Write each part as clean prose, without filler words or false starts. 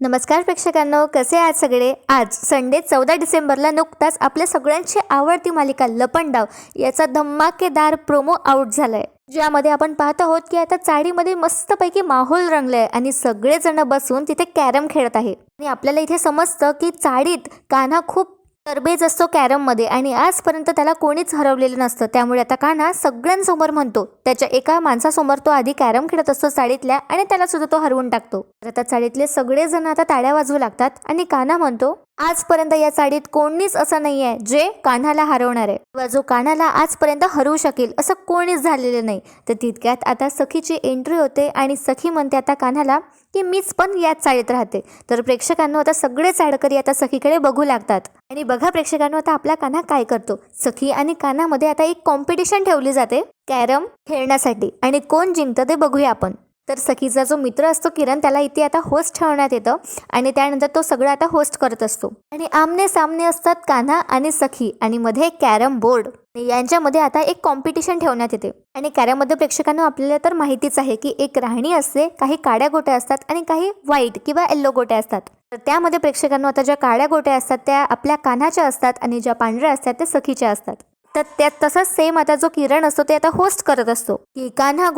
नमस्कार प्रेक्षकांनो, कसे आहात सगळे? आज संडे 14 डिसेंबरला नुकताच आपल्या सगळ्यांची आवडती मालिका लपंडाव याचा धमाकेदार प्रोमो आउट झालाय, ज्यामध्ये आपण पाहत आहोत की आता चाळीमध्ये मस्तपैकी माहोल रंगलाय आणि सगळेजण बसून तिथे कॅरम खेळत आहे. आणि आपल्याला इथे समजतं की चाळीत कान्हा खूप तरबेज असतो कॅरममध्ये आणि आजपर्यंत त्याला कोणीच हरवलेलं नसतं. त्यामुळे आता कान्हा सगळ्यांसमोर म्हणतो, त्याच्या एका माणसासमोर तो आधी कॅरम खेळत असतो चाळीतल्या आणि त्याला सुद्धा तो हरवून टाकतो. तर आता चाळीतले सगळेजण आता टाळ्या वाजवू लागतात आणि कान्हा म्हणतो, आजपर्यंत या चाळीत कोणीच असं नाहीये जे कान्हाला हरवणार आहे किंवा जो कान्हाला आजपर्यंत हरवू शकेल असं कोणीच झालेलं नाही. तर तितक्यात आता सखीची एंट्री होते आणि सखी म्हणते आता कान्हाला की मीच पण याच चाळीत राहते. तर प्रेक्षकांनो आता सगळे चाळकरी आता सखीकडे बघू लागतात आणि बघा प्रेक्षकांनो आता आपला कान्हा काय करतो. सखी आणि कान्हामध्ये आता एक कॉम्पिटिशन ठेवली जाते कॅरम खेळण्यासाठी आणि कोण जिंकतं ते बघूया आपण. तर सखीचा जो मित्र असतो किरण, त्याला इथे आता होस्ट ठेवण्यात येतं आणि त्यानंतर तो सगळं आता होस्ट करत असतो आणि आमने सामने असतात कान्हा आणि सखी आणि मध्ये कॅरम बोर्ड. यांच्यामध्ये आता एक कॉम्पिटिशन ठेवण्यात येते आणि कॅरममध्ये प्रेक्षकांना आपल्याला तर माहितीच आहे की एक राहणी असते, काही काळ्या गोट्या असतात आणि काही व्हाईट किंवा येल्लो गोट्या असतात. तर त्यामध्ये प्रेक्षकांना आता ज्या काळ्या गोट्या असतात त्या आपल्या कान्हाच्या असतात आणि ज्या पांढऱ्या असतात त्या सखीच्या असतात. तर त्यात तसंच सेम आता जो किरण असतो ते आता होस्ट करत असतो की काळ्या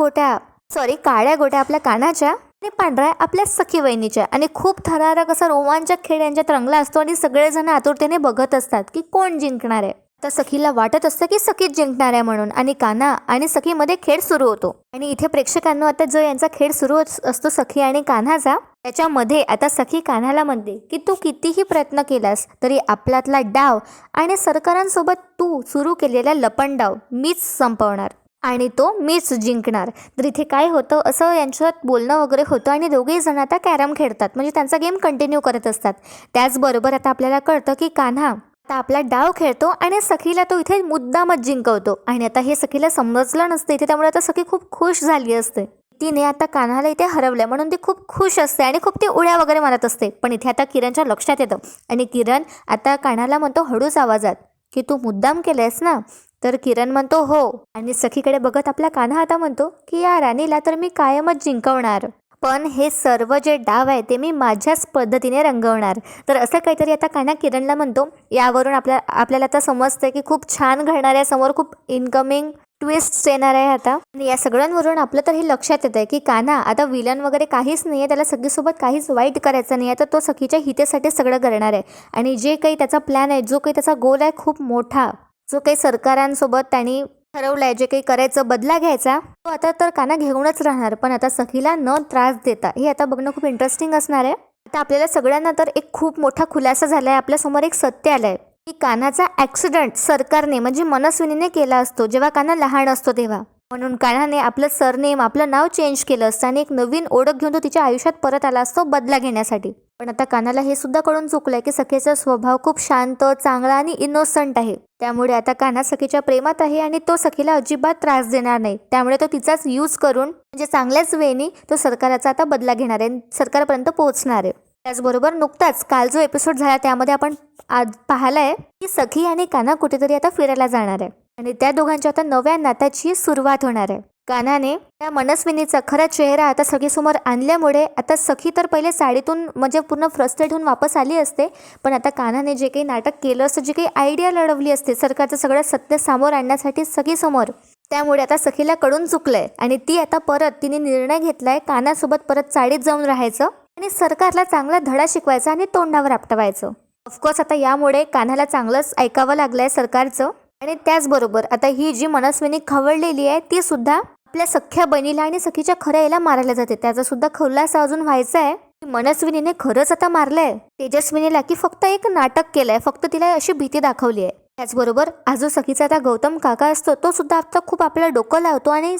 गोट्या आपल्या कान्हाच्या आणि पांढऱ्या आपल्या सखी वहिनीच्या आणि खूप थरारक असा रोमांचक खेळ यांच्यात रंगला असतो आणि सगळेजण आतुरतेने बघत असतात की कोण जिंकणार आहे. तर सखीला वाटत असतं की सखीच जिंकणार आहे म्हणून आणि कान्हा आणि सखीमध्ये खेळ सुरू होतो. आणि इथे प्रेक्षकांना आता जो यांचा खेळ सुरू असतो सखी आणि कान्हाचा, त्याच्यामध्ये आता सखी कान्हाला म्हणते की तू कितीही प्रयत्न केलास तरी आपल्यातला डाव आणि सरकारांसोबत तू सुरू केलेला लपंडाव मीच संपवणार आणि तो मीच जिंकणार. तर इथे काय होतं, असं यांच्यात बोलणं वगैरे होतं आणि दोघेही जण आता कॅरम खेळतात, म्हणजे त्यांचा गेम कंटिन्यू करत असतात. त्याचबरोबर आता आपल्याला कळतं की कान्हा आता आपला डाव खेळतो आणि सखीला तो इथे मुद्दामच जिंकवतो आणि आता हे सखीला समजलं नसतं इथे, त्यामुळे आता सखी खूप खुश झाली असते. तिने आता कान्हाला इथे हरवलं म्हणून ती खूप खुश असते आणि खूप ती उड्या वगैरे मारत असते. पण इथे आता किरणच्या लक्षात येतं आणि किरण आता कान्हाला म्हणतो हळूच आवाजात की तू मुद्दाम केलंयस ना. तर किरण म्हणतो हो आणि सखीकडे बघत आपला कान्हा आता म्हणतो की या राणीला तर मी कायमच जिंकवणार, पण हे सर्व जे डाव आहे ते मी माझ्याच पद्धतीने रंगवणार. तर असं काहीतरी आता कान्हा किरणला म्हणतो. यावरून आपल्याला आता समजतं की खूप छान घडणार आहे, समोर खूप इनकमिंग ट्विस्ट येणार आहे आता. आणि या सगळ्यांवरून आपलं तर हे लक्षात येत आहे की कान्हा आता विलन वगैरे काहीच नाही आहे, त्याला सगळीसोबत काहीच वाईट करायचं नाही आहे, तर तो सखीच्या हितेसाठी सगळं करणार आहे. आणि जे काही त्याचा प्लॅन आहे, जो काही त्याचा गोल आहे खूप मोठा, जो काही सरकारांसोबत त्यांनी ठरवलंय जे काही करायचं, बदला घ्यायचा, तो आता तर कान्हा घेऊनच राहणार, पण आता सखीला न त्रास देता. हे आता बघणं खूप इंटरेस्टिंग असणार आहे. आता आपल्याला सगळ्यांना तर एक खूप मोठा खुलासा झालाय, आपल्यासमोर एक सत्य आलंय की कान्हाचा ॲक्सिडेंट सरकारने म्हणजे मनस्विनीने केला असतो जेव्हा कान्हा लहान असतो तेव्हा. म्हणून कान्हाने आपलं सरनेम, आपलं नाव चेंज केलं असतं आणि एक नवीन ओळख घेऊन तो तिच्या आयुष्यात परत आला असतो बदला घेण्यासाठी. पण आता कान्हाला हे सुद्धा कळून चुकलंय की सखीचा स्वभाव खूप शांत, चांगला आणि इनोसंट आहे. त्यामुळे आता कान्हा सखीच्या प्रेमात आहे आणि तो सखीला अजिबात त्रास देणार नाही. त्यामुळे तो तिचाच यूज करून म्हणजे चांगल्याच वेळेने तो सरकाराचा आता बदला घेणार आहे, सरकारपर्यंत पोहोचणार आहे. त्याचबरोबर नुकताच काल जो एपिसोड झाला त्यामध्ये आपण आज पाहिलं आहे की सखी आणि कान्हा कुठेतरी आता फिरायला जाणार आहे आणि त्या दोघांच्या आता नव्या नात्याची सुरुवात होणार आहे. कान्हाने त्या मनस्विनीचा खरा चेहरा आता सखीसमोर आणल्यामुळे आता सखी तर पहिले साडीतून म्हणजे पूर्ण फ्रस्ट्रेट होऊन वापस आली असते, पण आता कान्हाने जे काही नाटक केलं असतं, जी काही आयडिया लढवली असते सरकारचं सगळं सत्य समोर आणण्यासाठी सखीसमोर, त्यामुळे आता सखीला कळून चुकलंय आणि ती आता परत तिने निर्णय घेतलाय कान्हासोबत परत चाळीत जाऊन राहायचं आणि सरकारला चांगला धडा शिकवायचा आणि तोंडावर आपटवायचं. ऑफकोर्स आता यामुळे कान्हाला चांगलंच ऐकावं लागलंय सरकारचं. आणि त्याचबरोबर आता ही जी मनस्विनी खवळलेली आहे ती सुद्धा आपल्या सख्या बहिणीला आणि सखीच्या खऱ्या याला मारायला जाते. त्याचा सुद्धा खुलासा अजून व्हायचा आहे की मनस्विनीने खरंच आता मारलंय तेजस्विनीला की फक्त एक नाटक केलंय, फक्त तिला अशी भीती दाखवली आहे. त्याचबरोबर आजो सखीचा आता गौतम काका असतो तो सुद्धा आता खूप आपल्याला डोकं लावतो आणि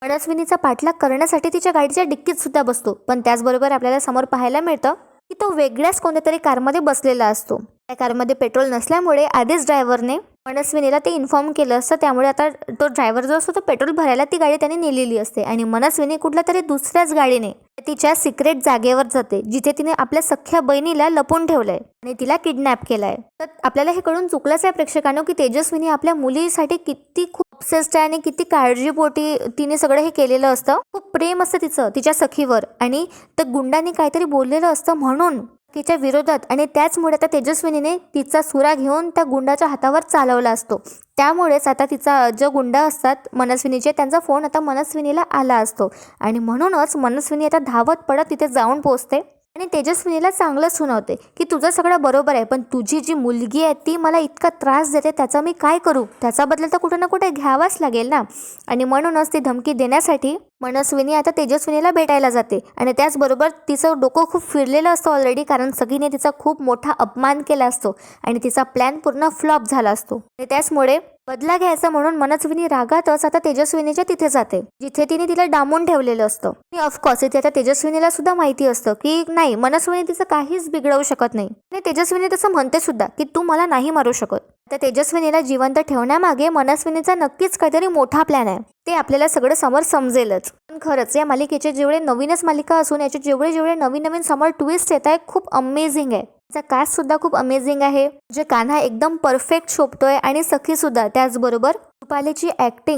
मनस्विनीचा पाठलाग करण्यासाठी तिच्या गाडीच्या डिक्कीत सुद्धा बसतो. पण त्याचबरोबर आपल्याला समोर पाहायला मिळतं की तो वेगळ्याच कोणत्या तरी कारमध्ये बसलेला असतो. त्या कारमध्ये पेट्रोल नसल्यामुळे आधीच ड्रायव्हरने मनस्विनीला ते इन्फॉर्म केलं असतं, त्यामुळे आता तो ड्रायव्हर जो असतो तो पेट्रोल भरायला ती गाडी त्याने नेलेली असते आणि मनस्विनी कुठल्या तरी दुसऱ्याच गाडीने तिच्या सिक्रेट जागेवर जाते, जिथे तिने आपल्या सख्ख्या बहिणीला लपून ठेवलंय आणि तिला किडनॅप केलाय. तर आपल्याला हे कळून चुकलंच आहे प्रेक्षकांनो की तेजस्विनी आपल्या मुलीसाठी किती खूप ऑब्सेस्ड आहे आणि किती काळजीपोटी तिने सगळं हे केलेलं असतं. खूप प्रेम असतं तिचं तिच्या सखीवर आणि त्या गुंडांनी काहीतरी बोललेलं असतं म्हणून तिच्या विरोधात, आणि त्याचमुळे आता तेजस्विनीने तिचा सुरा घेऊन त्या गुंडाच्या हातावर चालवला असतो. त्यामुळेच आता तिचा जो गुंड असतात मनस्विनीचे, त्यांचा फोन आता मनस्विनीला आला असतो आणि म्हणूनच मनस्विनी आता धावत पडत तिथे जाऊन पोहोचते आणि तेजस्विनीला चांगलं सुनावते की तुझं सगळं बरोबर आहे, पण तुझी जी मुलगी आहे ती मला इतका त्रास देते, त्याचा मी काय करू, त्याचा बदल तर कुठे ना कुठे घ्यावाच लागेल ना. आणि म्हणूनच ती धमकी देण्यासाठी मनस्विनी आता तेजस्विनीला भेटायला जाते आणि त्याचबरोबर तिचं डोकं खूप फिरलेलं असतं ऑलरेडी, कारण सगळीने तिचा खूप मोठा अपमान केला असतो आणि तिचा प्लॅन पूर्ण फ्लॉप झाला असतो. आणि त्याचमुळे बदला घ्यायचा म्हणून मनस्विनी रागातच आता तेजस्विनीच्या तिथे जाते, जिथे तिने तिला डांबून ठेवलेलं असतं. आणि ऑफकोर्स इथे आता तेजस्विनीला सुद्धा माहिती असतं की नाही, मनस्विनी तिचं काहीच बिघडवू शकत नाही आणि तेजस्विनी तसं म्हणते सुद्धा की तू मला नाही मारू शकत. तर तेजस्विनीला जिवंत ठेवण्यामागे मनस्विनीचा नक्कीच काहीतरी मोठा प्लॅन आहे, ते आपल्याला सगळं समोर समजेलच. पण खरंच या मालिकेचे जेवढे नवीनच मालिका असून याचे जेवढे नवीन नवीन समोर ट्विस्ट येत आहे खूप अमेझिंग आहे. त्याचा कास्ट सुद्धा खूप अमेझिंग आहे, जे कान्हा एकदम परफेक्ट शोभतोय आणि सखी सुद्धा. त्याचबरोबर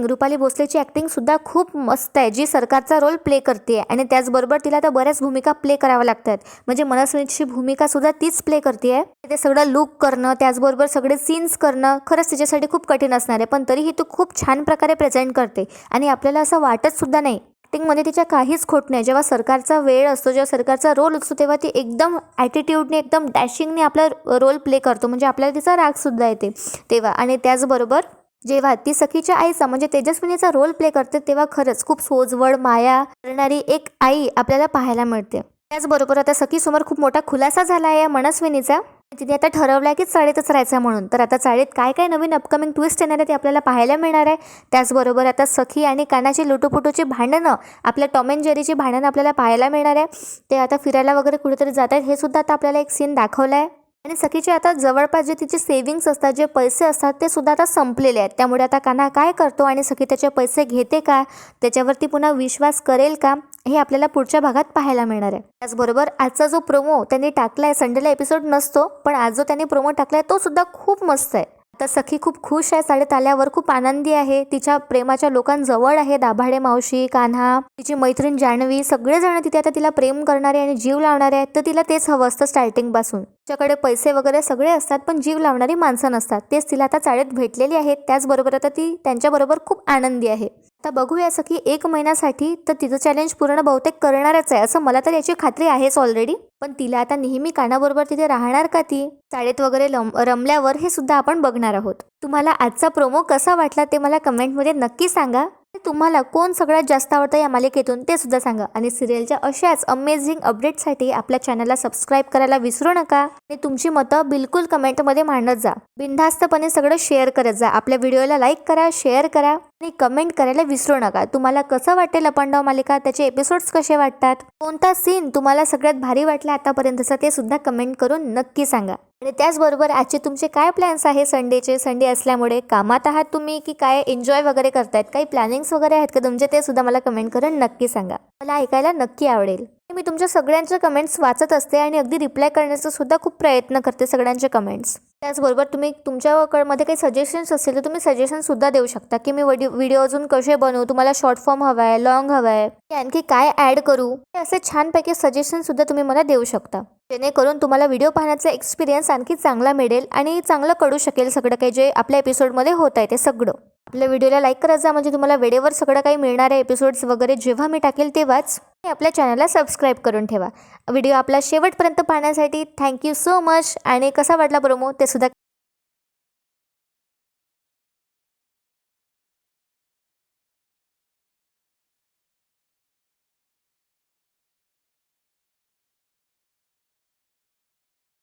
रुपाली भोसलेची ॲक्टिंग सुद्धा खूप मस्त आहे, जी सरकारचा रोल प्ले करते आणि त्याचबरोबर तिला आता बऱ्याच भूमिका प्ले कराव्या लागतात, म्हणजे मनस्विनीची भूमिका सुद्धा तीच प्ले करते आहे. ते सगळं लुक करणं, त्याचबरोबर सगळे सीन्स करणं खरंच तिच्यासाठी खूप कठीण असणार आहे, पण तरीही तू खूप छान प्रकारे प्रेझेंट करते आणि आपल्याला असं वाटत सुद्धा नाही ॲक्टिंगमध्ये तिच्या काहीच खोट नाही. जेव्हा सरकारचा वेळ असतो, जेव्हा सरकारचा रोल असतो, तेव्हा ती एकदम ॲटिट्यूडने एकदम डॅशिंगने आपला रोल प्ले करतो, म्हणजे आपल्याला तिचा रागसुद्धा येते तेव्हा. आणि त्याचबरोबर जेव्हा ती सखीच्या आईचा म्हणजे तेजस्विनीचा रोल प्ले करते, तेव्हा खरंच खूप सोजवळ माया करणारी एक आई आपल्याला पाहायला मिळते. त्याचबरोबर आता सखीसमोर खूप मोठा खुलासा झाला आहे या मनस्विनीचा. तिने आता ठरवलं आहे की चाळीतच राहायचं म्हणून. तर आता चाळीत काय काय नवीन अपकमिंग ट्विस्ट येणार आहे ते आपल्याला पाहायला मिळणार आहे. त्याचबरोबर आता सखी आणि कानाची लुटूपुटूची भांडणं, आपल्या टॉम अँड जेरीची भांडणं आपल्याला पाहायला मिळणार आहे. ते आता फिरायला वगैरे कुठेतरी जात आहेत, हे सुद्धा आता आपल्याला एक सीन दाखवला आहे. आणि सखीचे आता जवळपास जे तिचे सेव्हिंग्स असतात, जे पैसे असतात, ते सुद्धा आता संपलेले आहेत. त्यामुळे आता कान्हा काय करतो आणि सखी त्याचे पैसे घेते का, त्याच्यावरती पुन्हा विश्वास करेल का, हे आपल्याला पुढच्या भागात पाहायला मिळणार आहे. त्याचबरोबर आजचा जो प्रोमो त्यांनी टाकला आहे, संडेला एपिसोड नसतो, पण आज जो त्यांनी प्रोमो टाकला आहे तो सुद्धा खूप मस्त आहे. आता सखी खूप खुश आहे, चाळीत आल्यावर खूप आनंदी आहे, तिच्या प्रेमाच्या लोकांजवळ आहे. दाभाडे मावशी, कान्हा, तिची मैत्रीण जान्हवी, सगळेजण तिथे आता तिला प्रेम करणारे आणि जीव लावणारे आहेत. तर तिला तेच हवं असतं स्टार्टिंगपासून. तिच्याकडे पैसे वगैरे सगळे असतात, पण जीव लावणारी माणसं नसतात. तेच तिला आता चाळीत भेटलेली आहेत. त्याचबरोबर आता ती त्यांच्याबरोबर खूप आनंदी आहे. आता बघूया सखी 1 महिन्यासाठी तर तिचं चॅलेंज पूर्ण बहुतेक करणारच आहे, असं मला तर याची खात्री आहेच ऑलरेडी. पण तिला आता नेहमी कानाबरोबर तिथे राहणार का, ती चाळीत वगैरे रमल्यावर, हे सुद्धा आपण बघणार आहोत. तुम्हाला आजचा प्रोमो कसा वाटला ते मला कमेंटमध्ये नक्की सांगा. तुम्हाला कोण सगळ्यात जास्त आवडतं या मालिकेतून ते सुद्धा सांगा. आणि सिरियलच्या अशाच अमेझिंग अपडेटसाठी आपल्या चॅनलला सबस्क्राईब करायला विसरू नका आणि तुमची मतं बिलकुल कमेंटमध्ये मांडत जा. बिनधास्तपणे सगळं शेअर करत जा. आपल्या व्हिडिओला लाईक करा, शेअर करा आणि कमेंट करायला विसरू नका. तुम्हाला कसं वाटते लपंडाव मालिका, त्याचे एपिसोड्स कसे वाटतात, कोणता सीन तुम्हाला सगळ्यात भारी वाटला आतापर्यंतचा, ते सुद्धा कमेंट करून नक्की सांगा. आणि त्याचबरोबर आजचे तुमचे काय प्लॅन्स आहे संडेचे, संडे असल्यामुळे कामात आहात तुम्ही की काय एन्जॉय वगैरे करतायत, काही प्लॅनिंग्स वगैरे आहेत का तुमचे, ते सुद्धा मला कमेंट करून नक्की सांगा. मला ऐकायला नक्की आवडेल. मी तुमच्या सगळ्यांचे कमेंट्स वाचत असते आणि अगदी रिप्लाय करण्याचा सुद्धा खूप प्रयत्न करते सगळ्यांचे कमेंट्स. त्याचबरोबर तुम्ही तुमच्याकडे काही सजेशन्स असतील तर तुम्ही सजेशन सुद्धा देऊ शकता की मी व्हिडिओ अजून कसे बनवू, तुम्हाला शॉर्ट फॉर्म हवा आहे, लॉंग हवा आहे, आणखी काय ॲड करू, हे असे छानपैकी सजेशन सुद्धा तुम्ही मला देऊ शकता, जेणेकरून तुम्हाला व्हिडिओ पाहण्याचा एक्सपिरियन्स आणखी चांगला मिळेल आणि चांगलं कळू शकेल सगळं काही जे आपल्या एपिसोडमध्ये होत आहे ते सगळं. आपल्या व्हिडिओला लाईक करत जा, म्हणजे तुम्हाला वेळेवर सगळं काही मिळणार आहे. एपिसोड्स वगैरे जेव्हा मी टाकेल तेव्हाच. आपल्या चॅनलला सबस्क्राईब करून ठेवा. व्हिडिओ आपला शेवटपर्यंत पाहण्यासाठी थँक्यू सो मच. आणि कसा वाटला प्रोमो ते सुद्धा